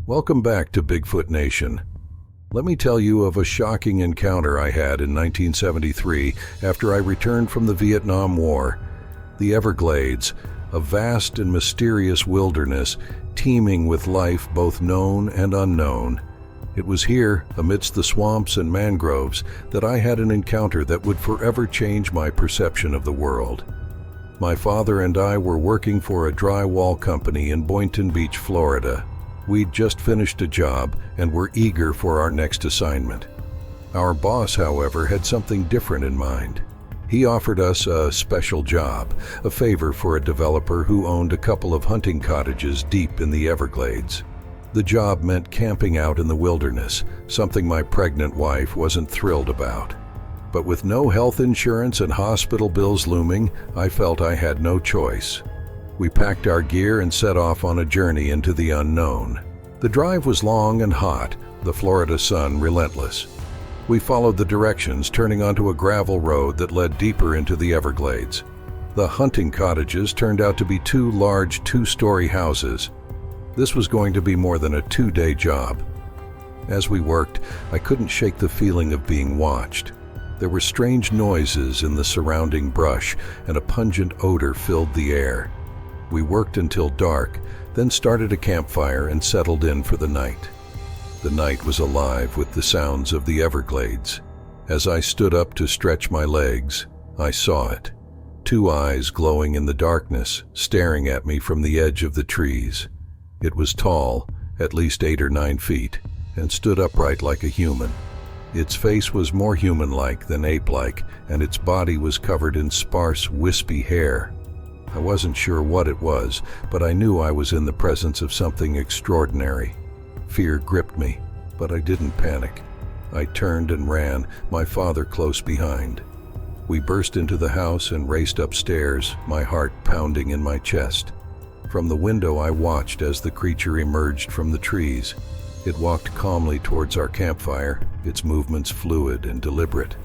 Welcome back to Bigfoot Nation. Let me tell you of a shocking encounter I had in 1973 after I returned from the Vietnam War. The Everglades, a vast and mysterious wilderness teeming with life both known and unknown. It was here, amidst the swamps and mangroves, that I had an encounter that would forever change my perception of the world. My father and I were working for a drywall company in Boynton Beach, Florida. We'd just finished a job and were eager for our next assignment. Our boss, however, had something different in mind. He offered us a special job, a favor for a developer who owned a couple of hunting cottages deep in the Everglades. The job meant camping out in the wilderness, something my pregnant wife wasn't thrilled about. But with no health insurance and hospital bills looming, I felt I had no choice. We packed our gear and set off on a journey into the unknown. The drive was long and hot, the Florida sun relentless. We followed the directions, turning onto a gravel road that led deeper into the Everglades. The hunting cottages turned out to be two large two-story houses. This was going to be more than a two-day job. As we worked, I couldn't shake the feeling of being watched. There were strange noises in the surrounding brush, and a pungent odor filled the air. We worked until dark, then started a campfire and settled in for the night. The night was alive with the sounds of the Everglades. As I stood up to stretch my legs, I saw it. Two eyes glowing in the darkness, staring at me from the edge of the trees. It was tall, at least 8 or 9 feet, and stood upright like a human. Its face was more human-like than ape-like, and its body was covered in sparse, wispy hair. I wasn't sure what it was, but I knew I was in the presence of something extraordinary. Fear gripped me, but I didn't panic. I turned and ran, my father close behind. We burst into the house and raced upstairs, my heart pounding in my chest. From the window I watched as the creature emerged from the trees. It walked calmly towards our campfire, its movements fluid and deliberate.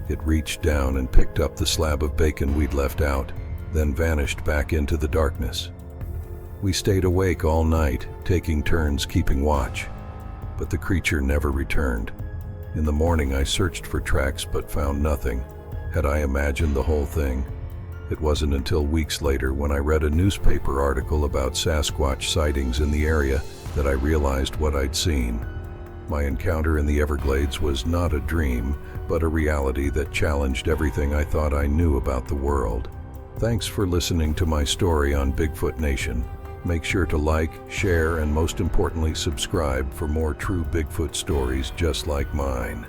It reached down and picked up the slab of bacon we'd left out, then vanished back into the darkness. We stayed awake all night, taking turns keeping watch, but the creature never returned. In the morning I searched for tracks but found nothing. Had I imagined the whole thing? It wasn't until weeks later, when I read a newspaper article about Sasquatch sightings in the area, that I realized what I'd seen. My encounter in the Everglades was not a dream, but a reality that challenged everything I thought I knew about the world. Thanks for listening to my story on Bigfoot Nation. Make sure to like, share, and most importantly, subscribe for more true Bigfoot stories just like mine.